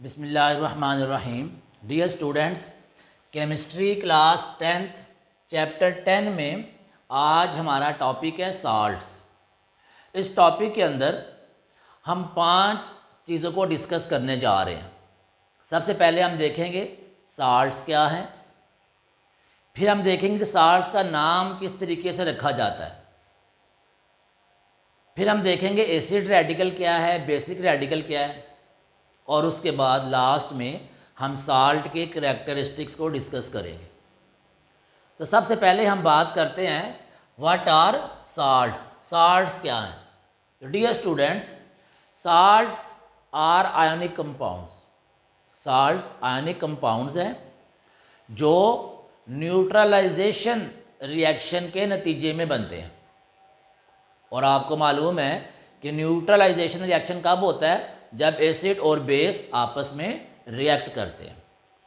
बिस्मिल्लाहिर्रहमानिर्रहीम। Dear students, chemistry class 10th chapter 10 में आज हमारा टॉपिक है साल्ट्स। इस टॉपिक के अंदर हम 5 चीज़ों को डिस्कस करने जा रहे हैं। सबसे पहले हम देखेंगे साल्ट्स क्या हैं, फिर हम देखेंगे कि साल्ट्स का नाम किस तरीके से रखा जाता है, फिर हम देखेंगे एसिड रेडिकल क्या है, बेसिक रेडिकल क्या है, और उसके बाद लास्ट में हम साल्ट के कैरेक्टरिस्टिक्स को डिस्कस करेंगे। तो सबसे पहले हम बात करते हैं व्हाट आर साल्ट। साल्ट क्या हैं? तो dear students, salt are ionic compounds. Salt ionic compounds हैं जो न्यूट्रलाइजेशन रिएक्शन के नतीजे में बनते हैं। और आपको मालूम है कि न्यूट्रलाइजेशन रिएक्शन कब होता है? जब एसिड और बेस आपस में रिएक्ट करते हैं।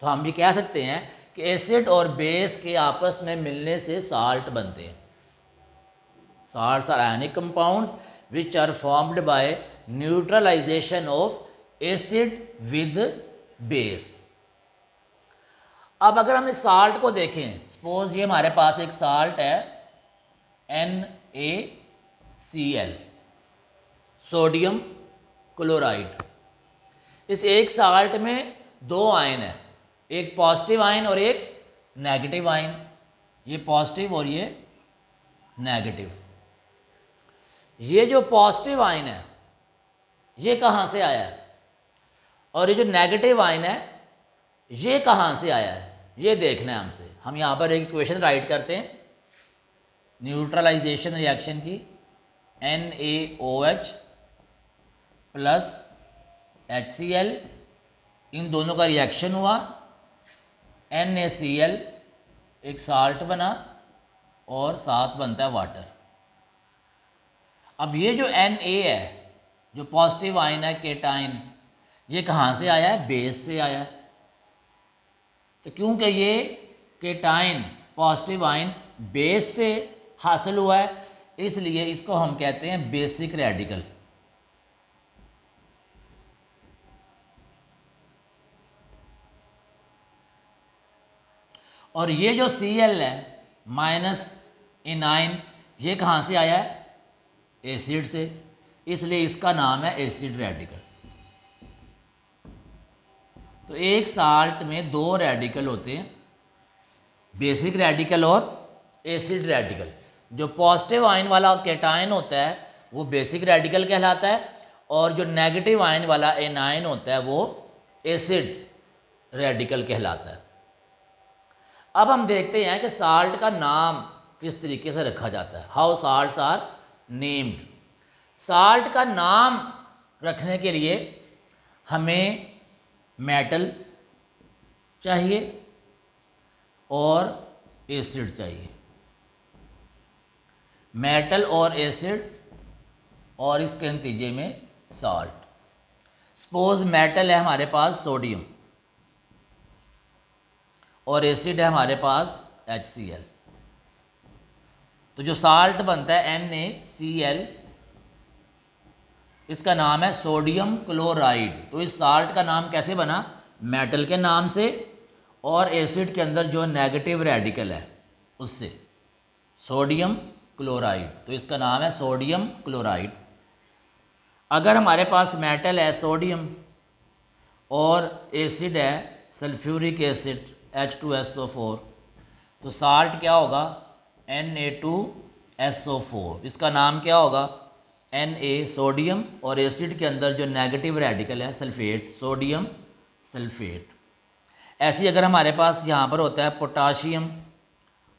तो हम भी कह सकते हैं कि एसिड और बेस के आपस में मिलने से साल्ट बनते हैं। Salts are ionic compounds which are formed by neutralisation of acid with base. अब अगर हम इस साल्ट को देखें, सपोज ये हमारे पास एक साल्ट है NaCl, सोडियम क्लोराइड। इस एक साल्ट में 2 आयन है, एक पॉजिटिव आयन और एक नेगेटिव आयन। ये पॉजिटिव और ये नेगेटिव। ये जो पॉजिटिव आयन है ये कहां से आया है, और ये जो नेगेटिव आयन है ये कहां से आया है, ये देखना है हमसे। हम यहां पर एक इक्वेशन राइट करते हैं न्यूट्रलाइजेशन रिएक्शन की। NaOH प्लस HCl, इन दोनों का रिएक्शन हुआ, NaCl एक साल्ट बना और साथ बनता है वाटर। अब ये जो Na है, जो पॉजिटिव आयन है, केटाइन, ये कहाँ से आया है? बेस से आया है। तो क्योंकि ये केटाइन पॉजिटिव आयन बेस से हासिल हुआ है, इसलिए इसको हम कहते हैं बेसिक रेडिकल। और ये जो Cl है माइनस एनाइन, ये कहाँ से आया है? एसिड से, इसलिए इसका नाम है एसिड रेडिकल। तो एक साल्ट में 2 रेडिकल होते हैं, बेसिक रेडिकल और एसिड रेडिकल। जो पॉजिटिव आयन वाला केटायन होता है वो बेसिक रेडिकल कहलाता है, और जो नेगेटिव आयन वाला एनायन होता है वो एसिड रेडिकल कहलाता है। अब हम देखते हैं कि साल्ट का नाम किस तरीके से रखा जाता है, how salts are named. Salt का नाम रखने के लिए हमें मेटल चाहिए और एसिड चाहिए। मेटल और एसिड, और इसके नतीजे में साल्ट। सपोज मेटल है हमारे पास सोडियम, और एसिड है हमारे पास HCl। तो जो साल्ट बनता है NaCl, इसका नाम है सोडियम क्लोराइड। तो इस साल्ट का नाम कैसे बना? मेटल के नाम से, और एसिड के अंदर जो नेगेटिव रेडिकल है उससे, सोडियम क्लोराइड। तो इसका नाम है सोडियम क्लोराइड। अगर हमारे पास मेटल है सोडियम और एसिड है सल्फ्यूरिक एसिड H2SO4, तो साल्ट क्या होगा? Na2SO4। इसका नाम क्या होगा? Na सोडियम, और एसिड के अंदर जो नेगेटिव रेडिकल है सल्फेट, सोडियम सल्फेट। ऐसे अगर हमारे पास यहाँ पर होता है पोटाशियम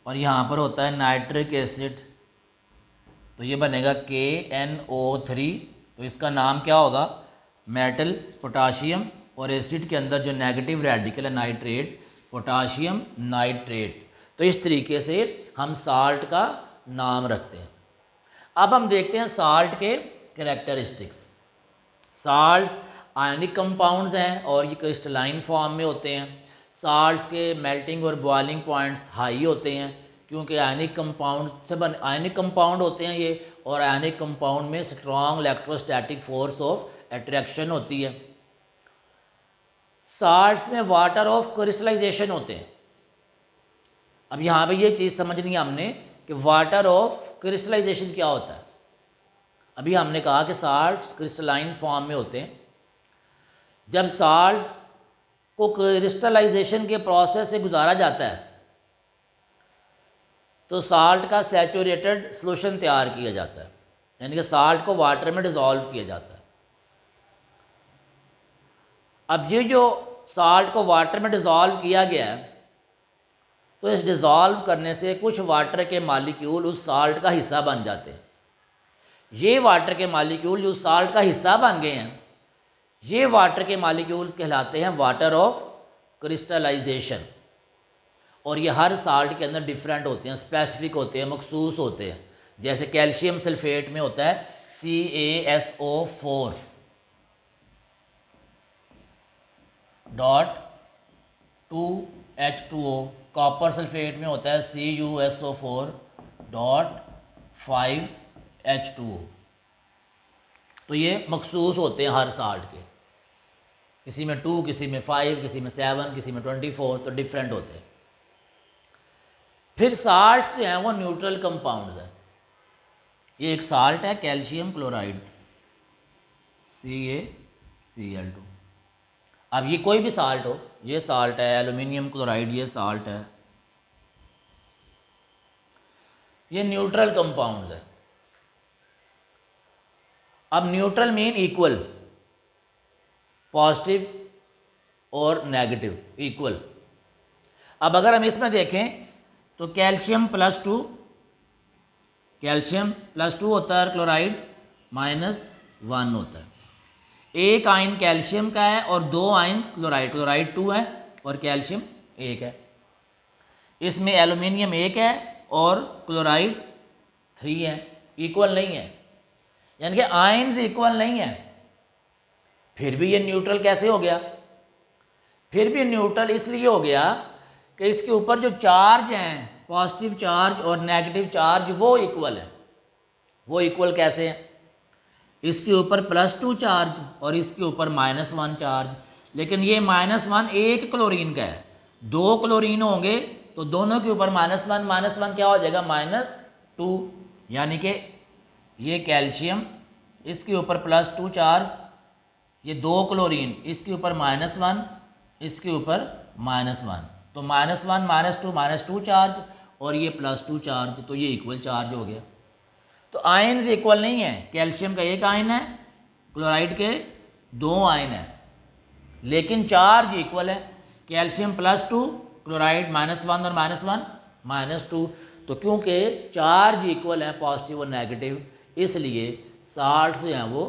और यहाँ पर होता है नाइट्रिक एसिड, तो ये बनेगा KNO3। तो इसका नाम क्या होगा? मेटल पोटाशियम, और एसिड के अंदर जो नेगेटिव रेडिकल है नाइट्रेट, पोटाशियम नाइट्रेट। तो इस तरीके से हम साल्ट का नाम रखते हैं। अब हम देखते हैं साल्ट के कैरेक्टरिस्टिक्स। साल्ट आयनिक कंपाउंड्स हैं और ये क्रिस्टलाइन फॉर्म में होते हैं। साल्ट के मेल्टिंग और बॉइलिंग पॉइंट्स हाई होते हैं, क्योंकि आयनिक कंपाउंड होते हैं ये, और आयनिक कंपाउंड में strong electrostatic force of attraction होती है। साल्ट्स में वाटर ऑफ क्रिस्टलाइजेशन होते हैं। अब यहाँ पे ये चीज़ समझनी है हमने कि वाटर ऑफ क्रिस्टलाइजेशन क्या होता है। अभी हमने कहा कि साल्ट्स क्रिस्टलाइन फॉर्म में होते हैं। जब साल्ट को क्रिस्टलाइजेशन के प्रोसेस से गुजारा जाता है तो साल्ट का सैचुरेटेड सॉल्यूशन तैयार किया जाता है, यानी कि साल्ट को वाटर में डिसॉल्व किया जाता है। अब ये जो साल्ट को वाटर में डिसॉल्व किया गया है, तो इस डिसॉल्व करने से कुछ वाटर के मॉलिक्यूल उस साल्ट का हिस्सा बन जाते हैं। ये वाटर के मॉलिक्यूल जो साल्ट का हिस्सा बन गए हैं, ये वाटर के मॉलिक्यूल कहलाते हैं वाटर ऑफ क्रिस्टलाइजेशन। और ये हर साल्ट के अंदर डिफरेंट होते हैं, स्पेसिफिक होते हैं, मखसूस होते हैं। जैसे कैल्शियम सल्फेट में होता है CaSO4 dot 2H2O, copper sulphate में होता है CuSO4 डॉट 5H2O। तो ये मखसूस होते हैं हर साल्ट के, किसी में 2, किसी में 5, किसी में 7, किसी में 24, तो डिफरेंट होते हैं। फिर साल्ट जो हैं वो न्यूट्रल कंपाउंड्स हैं। ये एक साल्ट है कैल्शियम क्लोराइड CaCl2। अब ये कोई भी साल्ट हो, ये साल्ट है, एल्यूमिनियम क्लोराइड ये साल्ट है, ये न्यूट्रल कंपाउंड्स है। अब न्यूट्रल मीन इक्वल, पॉजिटिव और नेगेटिव इक्वल। अब अगर हम इसमें देखें तो कैल्शियम प्लस 2 होता है, क्लोराइड -1 होता है। एक आयन कैल्शियम का है और 2 आयन क्लोराइड 2 है और कैल्शियम 1 है। इसमें एल्यूमिनियम 1 है और क्लोराइड 3 है, इक्वल नहीं है, यानी कि आयन्स इक्वल नहीं है। फिर भी ये न्यूट्रल कैसे हो गया? फिर भी न्यूट्रल इसलिए हो गया कि इसके ऊपर जो चार्ज हैं, पॉजिटिव चार्ज और नेगेटिव चार्ज, वो इक्वल है। वो इक्वल कैसे हैं? इसके ऊपर +2 चार्ज और इसके ऊपर -1 चार्ज, लेकिन ये -1 एक क्लोरीन का है, 2 क्लोरीन होंगे तो दोनों के ऊपर -1 क्या हो जाएगा? -2। यानी कि ये कैल्शियम, इसके ऊपर +2 चार्ज, ये 2 क्लोरीन, इसके ऊपर -1, इसके ऊपर -1, तो -1 -2 चार्ज और ये +2 चार्ज, तो ये इक्वल चार्ज हो गया। तो आयन्स इक्वल नहीं है, कैल्शियम का 1 आयन है, क्लोराइड के 2 आयन है, लेकिन चार्ज इक्वल है। कैल्शियम +2, क्लोराइड -1 और -1 -2। तो क्योंकि चार्ज इक्वल है, पॉजिटिव और नेगेटिव, इसलिए साल्ट जो हैं वो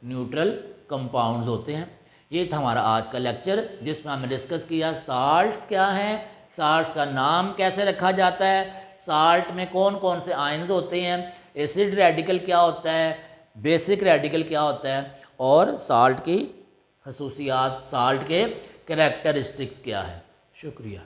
न्यूट्रल कंपाउंड्स होते हैं। ये था हमारा आज का लेक्चर, जिसमें हमने डिस्कस किया साल्ट क्या है, साल्ट का नाम कैसे रखा जाता है, साल्ट में कौन कौन से आयन्स होते हैं, एसिड रेडिकल क्या होता है, बेसिक रेडिकल क्या होता है, और साल्ट की खसूसियात, साल्ट के कैरेक्टरिस्टिक्स क्या है। शुक्रिया।